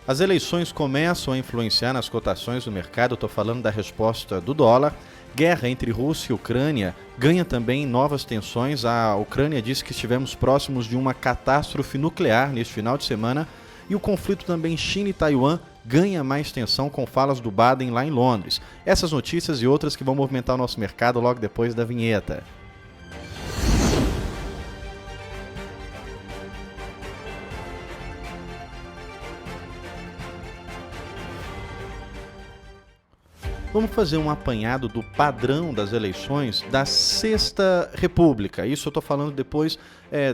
As eleições começam a influenciar nas cotações do mercado, estou falando da resposta do dólar. Guerra entre Rússia e Ucrânia ganha também novas tensões. A Ucrânia disse que estivemos próximos de uma catástrofe nuclear neste final de semana. E o conflito também China e Taiwan ganha mais tensão com falas do Biden lá em Londres. Essas notícias e outras que vão movimentar o nosso mercado logo depois da vinheta. Vamos fazer um apanhado do padrão das eleições da Sexta República. Isso eu estou falando depois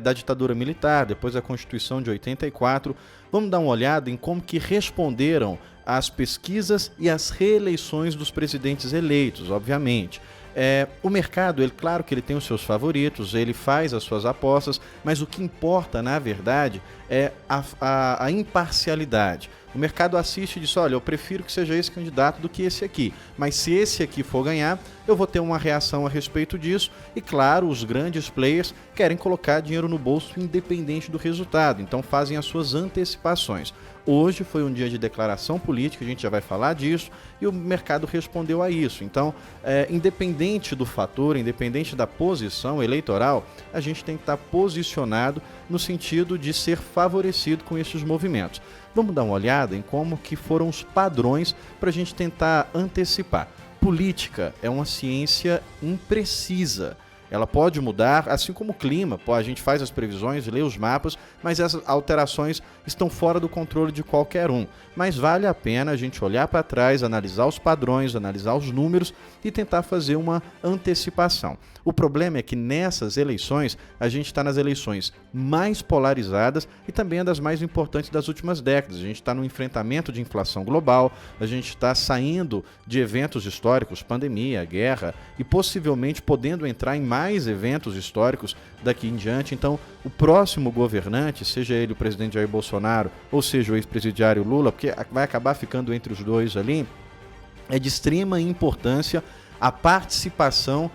da ditadura militar, depois da Constituição de 84. Vamos dar uma olhada em como que responderam às pesquisas e às reeleições dos presidentes eleitos, obviamente. O mercado, claro que ele tem os seus favoritos, ele faz as suas apostas, mas o que importa, na verdade, é a imparcialidade. O mercado assiste e diz, olha, eu prefiro que seja esse candidato do que esse aqui, mas se esse aqui for ganhar, eu vou ter uma reação a respeito disso. E claro, os grandes players querem colocar dinheiro no bolso independente do resultado, então fazem as suas antecipações. Hoje foi um dia de declaração política, a gente já vai falar disso, e o mercado respondeu a isso. Então, independente do fator, independente da posição eleitoral, a gente tem que estar posicionado no sentido de ser favorecido com esses movimentos. Vamos dar uma olhada em como que foram os padrões para a gente tentar antecipar. Política é uma ciência imprecisa. Ela pode mudar, assim como o clima. A gente faz as previsões, lê os mapas, mas essas alterações estão fora do controle de qualquer um. Mas vale a pena a gente olhar para trás, analisar os padrões, analisar os números e tentar fazer uma antecipação. O problema é que nessas eleições, a gente está nas eleições mais polarizadas e também é das mais importantes das últimas décadas. A gente está no enfrentamento de inflação global, a gente está saindo de eventos históricos, pandemia, guerra, e possivelmente podendo entrar em mais eventos históricos daqui em diante. Então, o próximo governante, seja ele o presidente Jair Bolsonaro ou seja o ex-presidiário Lula, porque vai acabar ficando entre os dois ali, é de extrema importância a participação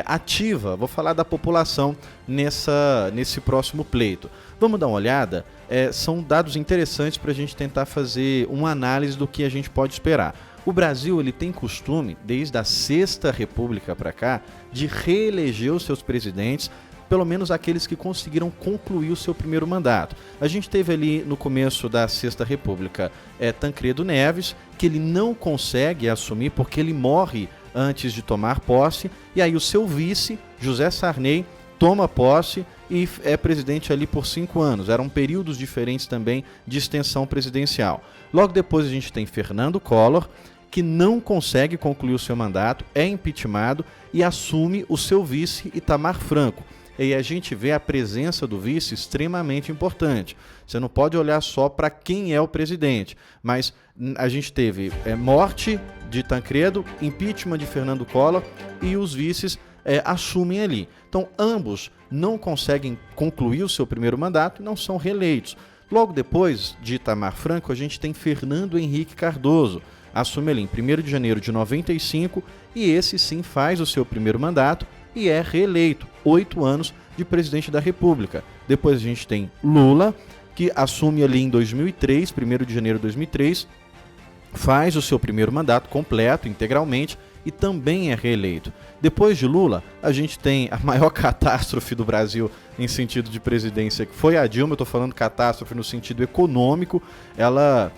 ativa, vou falar da população nesse próximo pleito. Vamos dar uma olhada, são dados interessantes para a gente tentar fazer uma análise do que a gente pode esperar. O Brasil ele tem costume, desde a Sexta República para cá, de reeleger os seus presidentes, pelo menos aqueles que conseguiram concluir o seu primeiro mandato. A gente teve ali no começo da Sexta República Tancredo Neves, que ele não consegue assumir porque ele morre antes de tomar posse, e aí o seu vice, José Sarney, toma posse e é presidente ali por 5 anos. Eram períodos diferentes também de extensão presidencial. Logo depois a gente tem Fernando Collor, que não consegue concluir o seu mandato, é impeachmentado e assume o seu vice Itamar Franco. E a gente vê a presença do vice extremamente importante. Você não pode olhar só para quem é o presidente, mas a gente teve morte de Tancredo, impeachment de Fernando Collor e os vices assumem ali. Então, ambos não conseguem concluir o seu primeiro mandato e não são reeleitos. Logo depois de Itamar Franco, a gente tem Fernando Henrique Cardoso, assume ali em 1º de janeiro de 95 e esse sim faz o seu primeiro mandato e é reeleito, 8 anos de presidente da República. Depois a gente tem Lula, que assume ali em 2003, 1º de janeiro de 2003, faz o seu primeiro mandato completo, integralmente, e também é reeleito. Depois de Lula, a gente tem a maior catástrofe do Brasil em sentido de presidência, que foi a Dilma. Eu estou falando catástrofe no sentido econômico. Ela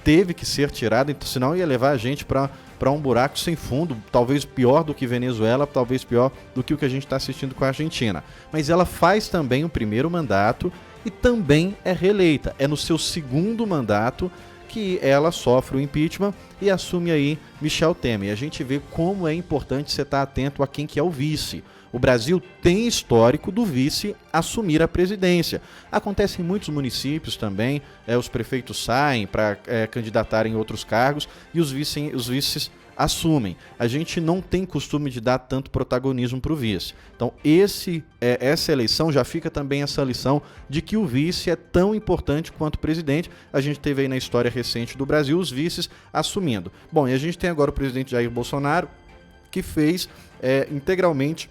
teve que ser tirada, senão ia levar a gente para um buraco sem fundo, talvez pior do que Venezuela, talvez pior do que o que a gente está assistindo com a Argentina. Mas ela faz também o primeiro mandato e também é reeleita. É no seu segundo mandato que ela sofre o impeachment e assume aí Michel Temer. E a gente vê como é importante você estar atento a quem que é o vice. O Brasil tem histórico do vice assumir a presidência. Acontece em muitos municípios também, os prefeitos saem para candidatarem em outros cargos e os vices assumem. A gente não tem costume de dar tanto protagonismo para o vice. Então, essa eleição já fica também essa lição de que o vice é tão importante quanto o presidente. A gente teve aí na história recente do Brasil os vices assumindo. Bom, e a gente tem agora o presidente Jair Bolsonaro, que fez integralmente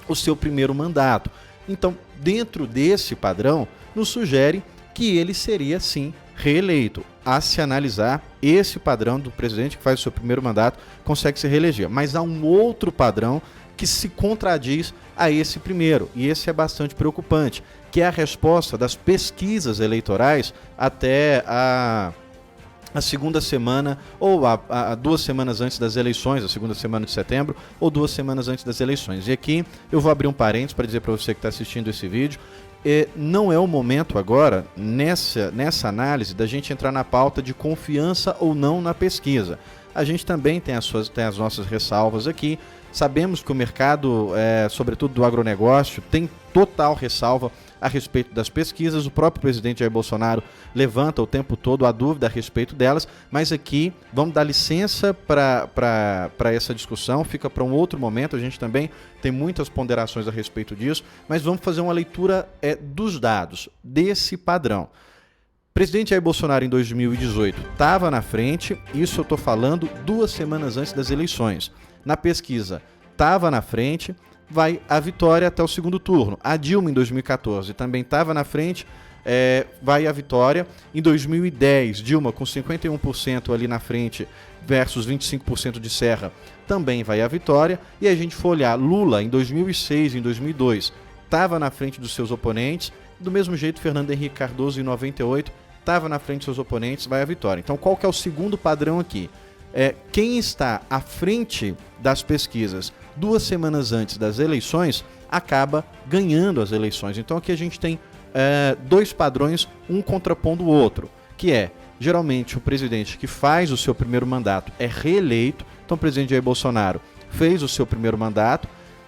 o seu primeiro mandato. Então, dentro desse padrão, nos sugere que ele seria, sim, reeleito. A se analisar, esse padrão do presidente que faz o seu primeiro mandato consegue se reeleger. Mas há um outro padrão que se contradiz a esse primeiro, e esse é bastante preocupante, que é a resposta das pesquisas eleitorais até a segunda semana, ou a 2 semanas antes das eleições, a segunda semana de setembro, ou 2 semanas antes das eleições. E aqui eu vou abrir um parênteses para dizer para você que está assistindo esse vídeo, não é o momento agora, nessa análise, da gente entrar na pauta de confiança ou não na pesquisa. A gente também tem as nossas ressalvas aqui. Sabemos que o mercado, sobretudo do agronegócio, tem total ressalva a respeito das pesquisas. O próprio presidente Jair Bolsonaro levanta o tempo todo a dúvida a respeito delas, mas aqui vamos dar licença para essa discussão, fica para um outro momento. A gente também tem muitas ponderações a respeito disso, mas vamos fazer uma leitura dos dados, desse padrão. O presidente Jair Bolsonaro em 2018 estava na frente, isso eu estou falando 2 semanas antes das eleições. Na pesquisa estava na frente, vai a vitória até o segundo turno. A Dilma em 2014 também estava na frente, vai a vitória. Em 2010, Dilma com 51% ali na frente versus 25% de Serra, também vai a vitória. E a gente for olhar, Lula em 2006 e em 2002 estava na frente dos seus oponentes. Do mesmo jeito, Fernando Henrique Cardoso em 98 estava na frente dos seus oponentes, vai a vitória. Então, qual que é o segundo padrão aqui? Quem está à frente das pesquisas 2 semanas antes das eleições acaba ganhando as eleições. Então aqui a gente tem 2 padrões, um contrapondo o outro, que geralmente o presidente que faz o seu primeiro mandato é reeleito. Então o presidente Jair Bolsonaro fez o seu primeiro mandato,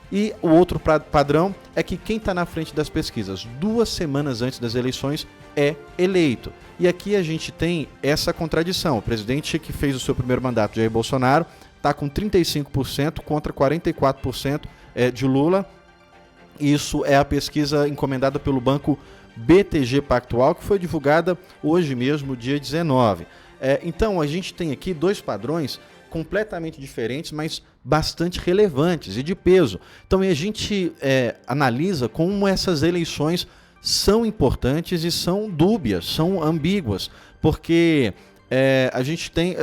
e o outro padrão é que quem está na frente das pesquisas 2 semanas antes das eleições é eleito. E aqui a gente tem essa contradição. O presidente que fez o seu primeiro mandato, Jair Bolsonaro, está com 35% contra 44% de Lula. Isso é a pesquisa encomendada pelo banco BTG Pactual, que foi divulgada hoje mesmo, dia 19. Então a gente tem aqui 2 padrões completamente diferentes, mas bastante relevantes e de peso. Então a gente analisa como essas eleições são importantes e são dúbias, são ambíguas, porque a gente tem,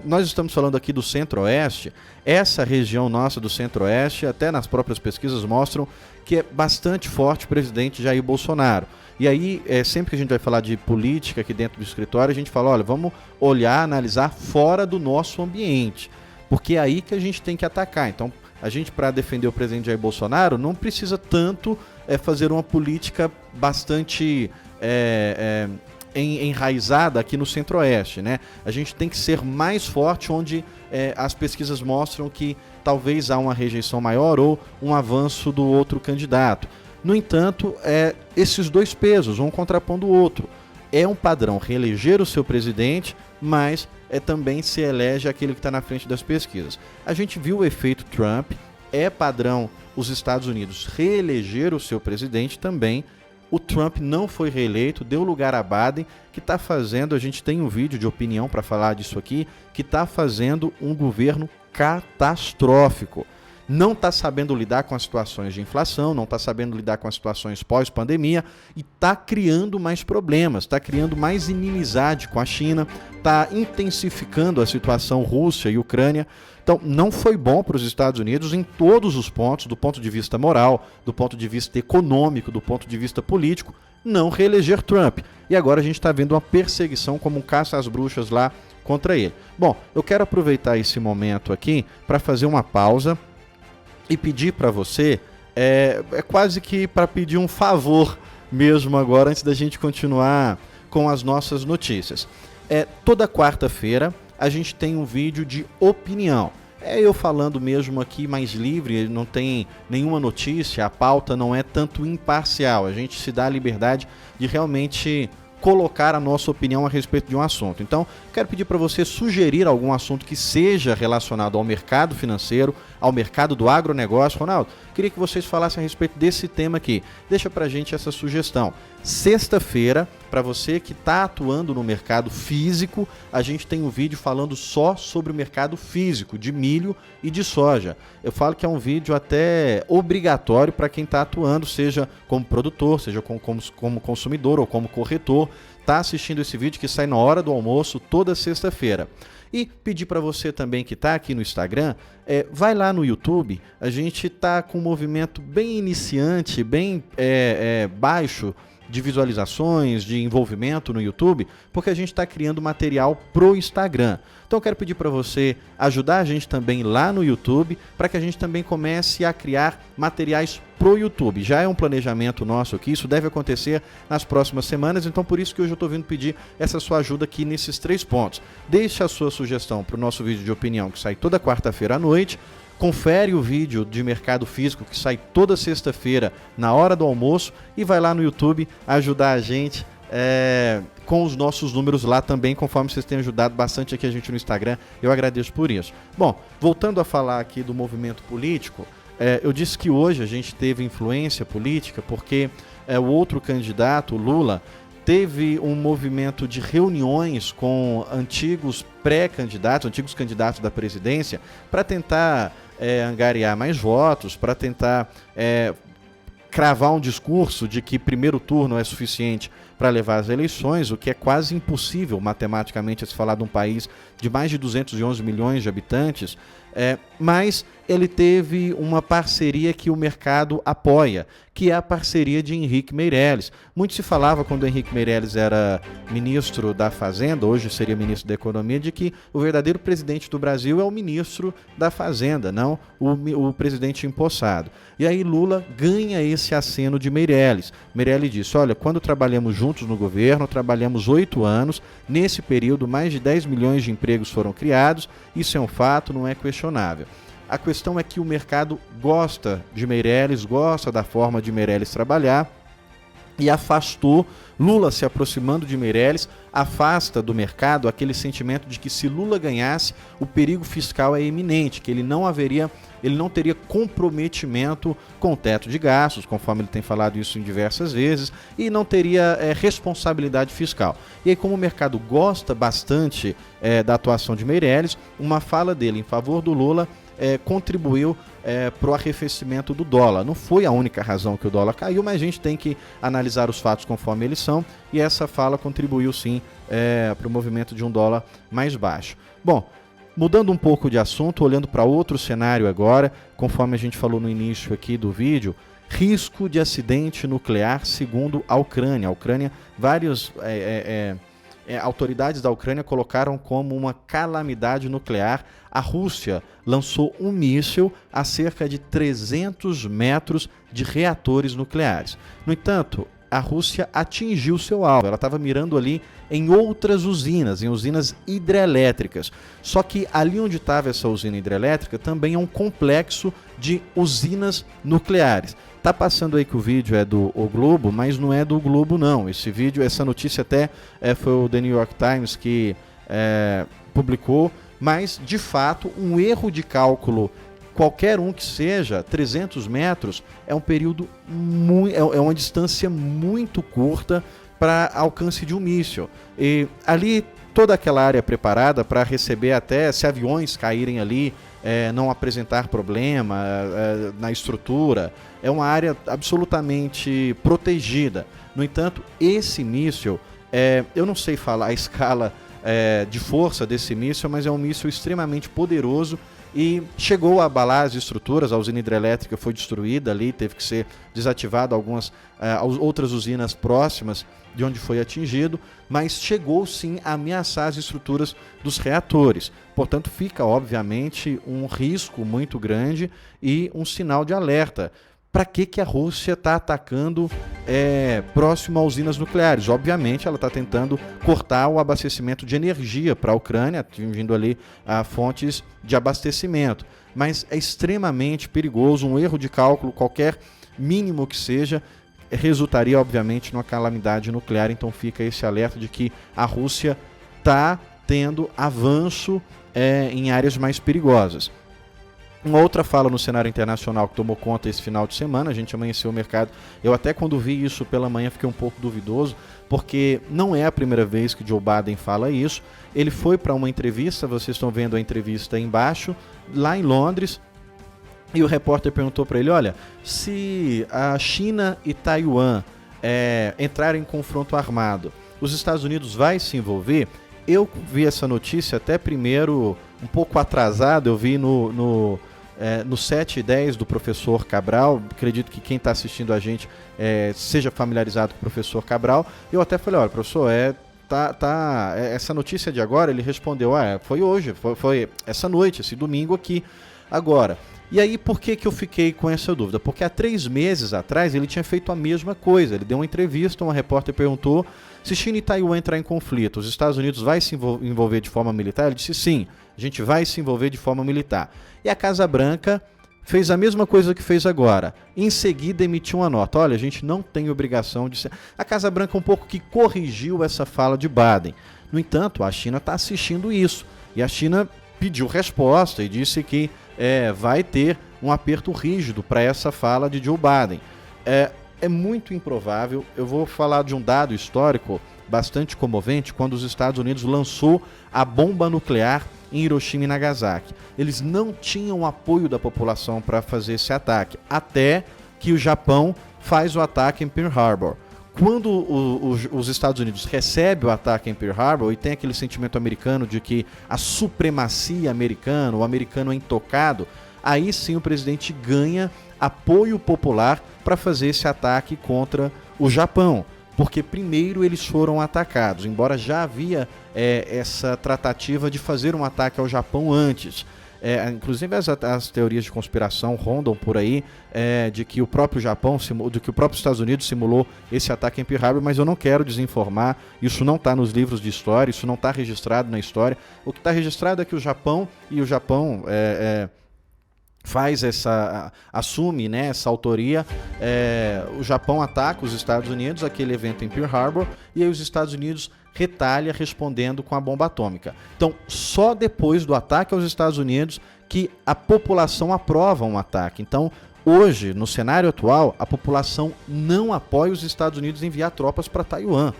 nós estamos falando aqui do Centro-Oeste. Essa região nossa do Centro-Oeste, até nas próprias pesquisas mostram que é bastante forte o presidente Jair Bolsonaro. E aí, sempre que a gente vai falar de política aqui dentro do escritório, a gente fala, olha, vamos olhar, analisar fora do nosso ambiente, porque é aí que a gente tem que atacar. Então, a gente, para defender o presidente Jair Bolsonaro, não precisa tanto fazer uma política bastante enraizada aqui no Centro-Oeste, né? A gente tem que ser mais forte onde as pesquisas mostram que talvez há uma rejeição maior ou um avanço do outro candidato. No entanto, esses 2 pesos, um contrapondo o outro. É um padrão reeleger o seu presidente, mas também se elege aquele que está na frente das pesquisas. A gente viu o efeito Trump, é padrão os Estados Unidos reeleger o seu presidente também. O Trump não foi reeleito, deu lugar a Biden, que está fazendo, a gente tem um vídeo de opinião para falar disso aqui, que está fazendo um governo catastrófico. Não está sabendo lidar com as situações de inflação, não está sabendo lidar com as situações pós-pandemia e está criando mais problemas, está criando mais inimizade com a China, está intensificando a situação Rússia e Ucrânia. Então, não foi bom para os Estados Unidos em todos os pontos, do ponto de vista moral, do ponto de vista econômico, do ponto de vista político, não reeleger Trump. E agora a gente está vendo uma perseguição como um caça às bruxas lá contra ele. Bom, eu quero aproveitar esse momento aqui para fazer uma pausa e pedir para você, quase que para pedir um favor mesmo agora, antes da gente continuar com as nossas notícias. Toda quarta-feira a gente tem um vídeo de opinião. Eu falando mesmo aqui mais livre, não tem nenhuma notícia, a pauta não é tanto imparcial, a gente se dá a liberdade de realmente colocar a nossa opinião a respeito de um assunto. Então, quero pedir para você sugerir algum assunto que seja relacionado ao mercado financeiro, ao mercado do agronegócio. Ronaldo, queria que vocês falassem a respeito desse tema aqui. Deixa para a gente essa sugestão. Sexta-feira, para você que está atuando no mercado físico, a gente tem um vídeo falando só sobre o mercado físico, de milho e de soja. Eu falo que é um vídeo até obrigatório para quem está atuando, seja como produtor, seja como consumidor ou como corretor. está assistindo esse vídeo que sai na hora do almoço toda sexta-feira. E pedir para você também que está aqui no Instagram, vai lá no YouTube, a gente está com um movimento bem iniciante, bem baixo de visualizações, de envolvimento no YouTube, porque a gente está criando material pro Instagram. Então eu quero pedir para você ajudar a gente também lá no YouTube, para que a gente também comece a criar materiais pro YouTube. Já é um planejamento nosso aqui, isso deve acontecer nas próximas semanas, então por isso que hoje eu estou vindo pedir essa sua ajuda aqui nesses 3 pontos. Deixe a sua sugestão para o nosso vídeo de opinião, que sai toda quarta-feira à noite. Confere o vídeo de mercado físico que sai toda sexta-feira na hora do almoço e vai lá no YouTube ajudar a gente com os nossos números lá também, conforme vocês têm ajudado bastante aqui a gente no Instagram. Eu agradeço por isso. Bom, voltando a falar aqui do movimento político, eu disse que hoje a gente teve influência política porque o outro candidato, o Lula, teve um movimento de reuniões com antigos pré-candidatos, antigos candidatos da presidência, para tentar angariar mais votos, para tentar cravar um discurso de que primeiro turno é suficiente para levar as eleições, o que é quase impossível matematicamente a se falar de um país de mais de 211 milhões de habitantes, mas ele teve uma parceria que o mercado apoia, que é a parceria de Henrique Meirelles. Muito se falava quando o Henrique Meirelles era ministro da Fazenda, hoje seria ministro da Economia, de que o verdadeiro presidente do Brasil é o ministro da Fazenda, não o presidente empossado. E aí Lula ganha esse aceno de Meirelles. Meirelles disse, olha, quando trabalhamos juntos no governo, trabalhamos 8 anos, nesse período mais de 10 milhões de empregos foram criados, isso é um fato, não é questionável. A questão é que o mercado gosta de Meirelles, gosta da forma de Meirelles trabalhar e afastou, Lula se aproximando de Meirelles, afasta do mercado aquele sentimento de que se Lula ganhasse, o perigo fiscal é iminente, que ele não teria comprometimento com o teto de gastos, conforme ele tem falado isso em diversas vezes, e não teria responsabilidade fiscal. E aí, como o mercado gosta bastante da atuação de Meirelles, uma fala dele em favor do Lula contribuiu para o arrefecimento do dólar. Não foi a única razão que o dólar caiu, mas a gente tem que analisar os fatos conforme eles são, e essa fala contribuiu sim para o movimento de um dólar mais baixo. Bom, mudando um pouco de assunto, olhando para outro cenário agora, conforme a gente falou no início aqui do vídeo, risco de acidente nuclear segundo a Ucrânia. A Ucrânia, vários autoridades da Ucrânia colocaram como uma calamidade nuclear. A Rússia lançou um míssil a cerca de 300 metros de reatores nucleares. No entanto, a Rússia atingiu seu alvo. Ela estava mirando ali em outras usinas, em usinas hidrelétricas. Só que ali onde estava essa usina hidrelétrica também é um complexo de usinas nucleares. Tá passando aí que o vídeo é do O Globo, mas não é do Globo não. Esse vídeo, essa notícia até foi o The New York Times que publicou, mas de fato um erro de cálculo, qualquer um que seja, 300 metros, é um período é uma distância muito curta para alcance de um míssil. E ali toda aquela área preparada para receber até, se aviões caírem ali, não apresentar problema na estrutura, é uma área absolutamente protegida. No entanto, esse míssil, eu não sei falar a escala de força desse míssil, mas é um míssil extremamente poderoso e chegou a abalar as estruturas. A usina hidrelétrica foi destruída ali, teve que ser desativado algumas outras usinas próximas de onde foi atingido, mas chegou sim a ameaçar as estruturas dos reatores. Portanto, fica obviamente um risco muito grande e um sinal de alerta. Para que a Rússia está atacando próximo a usinas nucleares? Obviamente, ela está tentando cortar o abastecimento de energia para a Ucrânia, atingindo ali fontes de abastecimento. Mas é extremamente perigoso, um erro de cálculo, qualquer mínimo que seja, resultaria, obviamente, numa calamidade nuclear. Então fica esse alerta de que a Rússia está tendo avanço em áreas mais perigosas. Uma outra fala no cenário internacional que tomou conta esse final de semana, a gente amanheceu o mercado, eu até quando vi isso pela manhã fiquei um pouco duvidoso, porque não é a primeira vez que Joe Biden fala isso. Ele foi para uma entrevista, vocês estão vendo a entrevista aí embaixo, lá em Londres, e o repórter perguntou para ele, olha, se a China e Taiwan entrarem em confronto armado, os Estados Unidos vai se envolver. Eu vi essa notícia até primeiro um pouco atrasado, eu vi no 7 e 10 do professor Cabral. Acredito que quem está assistindo a gente seja familiarizado com o professor Cabral. Eu até falei, olha, professor, essa notícia de agora, ele respondeu, foi hoje, foi essa noite, esse domingo aqui, agora. E aí, por que eu fiquei com essa dúvida? Porque há 3 meses atrás ele tinha feito a mesma coisa. Ele deu uma entrevista, uma repórter perguntou se China e Taiwan entrar em conflito, os Estados Unidos vai se envolver de forma militar? Ele disse sim, a gente vai se envolver de forma militar. E a Casa Branca fez a mesma coisa que fez agora. Em seguida emitiu uma nota. Olha, a gente não tem obrigação de ser... A Casa Branca um pouco que corrigiu essa fala de Biden. No entanto, a China está assistindo isso. E a China pediu resposta e disse que vai ter um aperto rígido para essa fala de Joe Biden. É muito improvável. Eu vou falar de um dado histórico bastante comovente, quando os Estados Unidos lançou a bomba nuclear em Hiroshima e Nagasaki. Eles não tinham apoio da população para fazer esse ataque, até que o Japão faz o ataque em Pearl Harbor. Quando os Estados Unidos recebem o ataque em Pearl Harbor e tem aquele sentimento americano de que a supremacia americana, o americano é intocado, aí sim o presidente ganha apoio popular para fazer esse ataque contra o Japão. Porque primeiro eles foram atacados, embora já havia essa tratativa de fazer um ataque ao Japão antes. Inclusive as teorias de conspiração rondam por aí de que o próprio Japão, de que o próprio Estados Unidos simulou esse ataque em Pearl Harbor, mas eu não quero desinformar, isso não está nos livros de história, isso não está registrado na história. O que está registrado é que o Japão faz assume, né, essa autoria. O Japão ataca os Estados Unidos, aquele evento em Pearl Harbor, e aí os Estados Unidos retalha respondendo com a bomba atômica. Então, só depois do ataque aos Estados Unidos que a população aprova um ataque. Então, hoje, no cenário atual, a população não apoia os Estados Unidos em enviar tropas para Taiwan.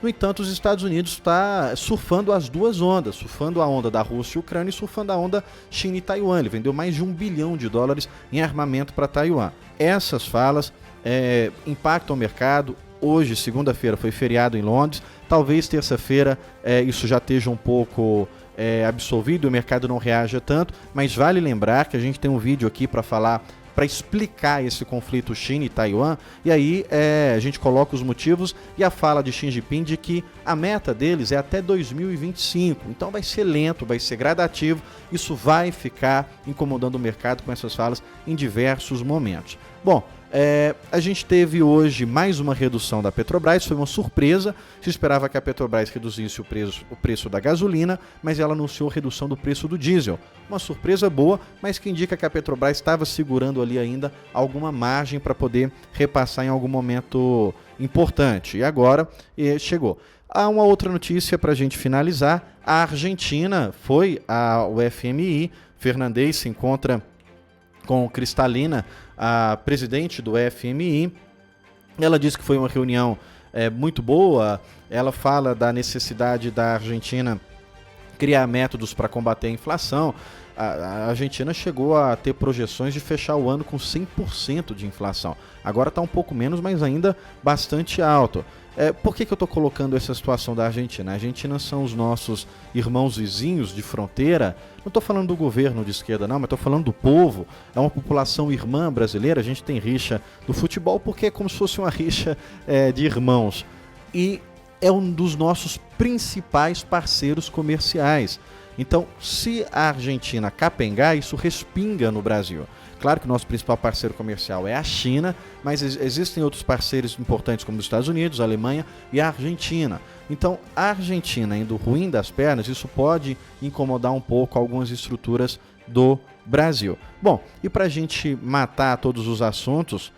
No entanto, os Estados Unidos está surfando as duas ondas, surfando a onda da Rússia e Ucrânia e surfando a onda China e Taiwan. Ele vendeu mais de $1 bilhão em armamento para Taiwan. Essas falas impactam o mercado. Hoje, segunda-feira, foi feriado em Londres. Talvez terça-feira isso já esteja um pouco absolvido, o mercado não reaja tanto, mas vale lembrar que a gente tem um vídeo aqui para explicar esse conflito China e Taiwan, e aí a gente coloca os motivos e a fala de Xi Jinping de que a meta deles é até 2025, então vai ser lento, vai ser gradativo, isso vai ficar incomodando o mercado com essas falas em diversos momentos. Bom, a gente teve hoje mais uma redução da Petrobras, foi uma surpresa, se esperava que a Petrobras reduzisse o preço da gasolina, mas ela anunciou redução do preço do diesel. Uma surpresa boa, mas que indica que a Petrobras estava segurando ali ainda alguma margem para poder repassar em algum momento importante. E agora chegou. Há uma outra notícia para a gente finalizar. A Argentina foi ao FMI, Fernandes se encontra com Cristalina, a presidente do FMI. Ela disse que foi uma reunião muito boa. Ela fala da necessidade da Argentina criar métodos para combater a inflação. A Argentina chegou a ter projeções de fechar o ano com 100% de inflação. Agora está um pouco menos, mas ainda bastante alto. Por que eu estou colocando essa situação da Argentina? A Argentina são os nossos irmãos vizinhos de fronteira. Não estou falando do governo de esquerda não, mas estou falando do povo. É uma população irmã brasileira. A gente tem rixa do futebol porque é como se fosse uma rixa de irmãos. E é um dos nossos principais parceiros comerciais. Então, se a Argentina capengar, isso respinga no Brasil. Claro que o nosso principal parceiro comercial é a China, mas existem outros parceiros importantes como os Estados Unidos, a Alemanha e a Argentina. Então, a Argentina indo ruim das pernas, isso pode incomodar um pouco algumas estruturas do Brasil. Bom, e para a gente matar todos os assuntos,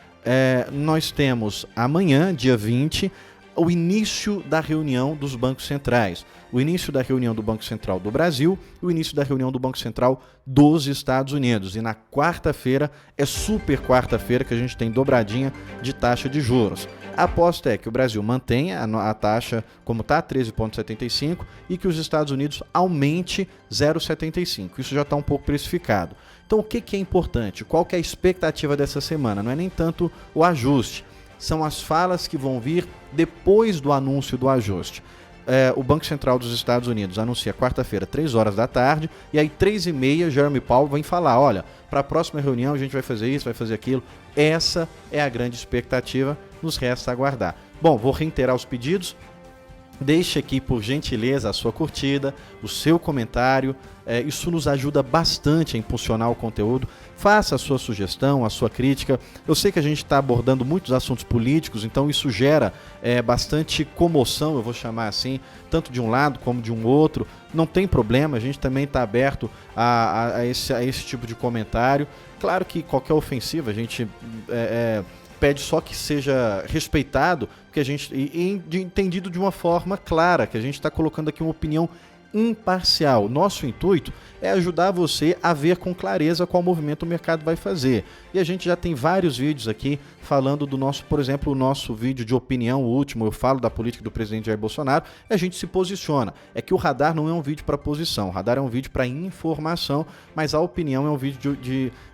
nós temos amanhã, dia 20, o início da reunião dos bancos centrais. O início da reunião do Banco Central do Brasil e o início da reunião do Banco Central dos Estados Unidos. E na quarta-feira, super quarta-feira, que a gente tem dobradinha de taxa de juros. A aposta é que o Brasil mantenha a taxa como está, 13,75, e que os Estados Unidos aumente 0,75. Isso já está um pouco precificado. Então o que é importante? Qual que é a expectativa dessa semana? Não é nem tanto o ajuste. são as falas que vão vir depois do anúncio do ajuste. O Banco Central dos Estados Unidos anuncia quarta-feira, 3 horas da tarde, e aí 3h30, Jerome Powell vem falar, olha, para a próxima reunião a gente vai fazer isso, vai fazer aquilo. Essa é a grande expectativa, nos resta aguardar. Bom, vou reiterar os pedidos. Deixe aqui, por gentileza, a sua curtida, o seu comentário. Isso nos ajuda bastante a impulsionar o conteúdo. Faça a sua sugestão, a sua crítica. Eu sei que a gente está abordando muitos assuntos políticos, então isso gera bastante comoção, eu vou chamar assim, tanto de um lado como de um outro. Não tem problema, a gente também está aberto a esse tipo de comentário. Claro que qualquer ofensiva a gente pede só que seja respeitado, que a gente entendido de uma forma clara, que a gente está colocando aqui uma opinião imparcial. Nosso intuito é ajudar você a ver com clareza qual movimento o mercado vai fazer. E a gente já tem vários vídeos aqui falando do nosso, por exemplo, o nosso vídeo de opinião, o último, eu falo da política do presidente Jair Bolsonaro, e a gente se posiciona. É que o radar não é um vídeo para posição, o radar é um vídeo para informação, mas a opinião é um vídeo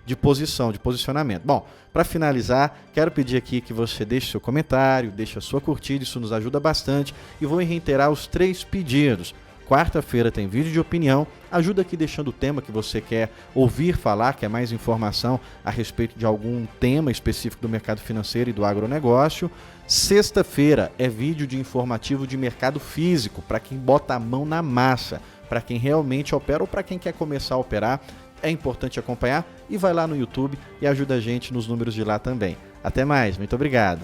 de posição, de posicionamento. Bom, para finalizar, quero pedir aqui que você deixe seu comentário, deixe a sua curtida, isso nos ajuda bastante, e vou reiterar os 3 pedidos. Quarta-feira tem vídeo de opinião, ajuda aqui deixando o tema que você quer ouvir falar, quer mais informação a respeito de algum tema específico do mercado financeiro e do agronegócio. Sexta-feira é vídeo de informativo de mercado físico, para quem bota a mão na massa, para quem realmente opera ou para quem quer começar a operar. É importante acompanhar e vai lá no YouTube e ajuda a gente nos números de lá também. Até mais, muito obrigado.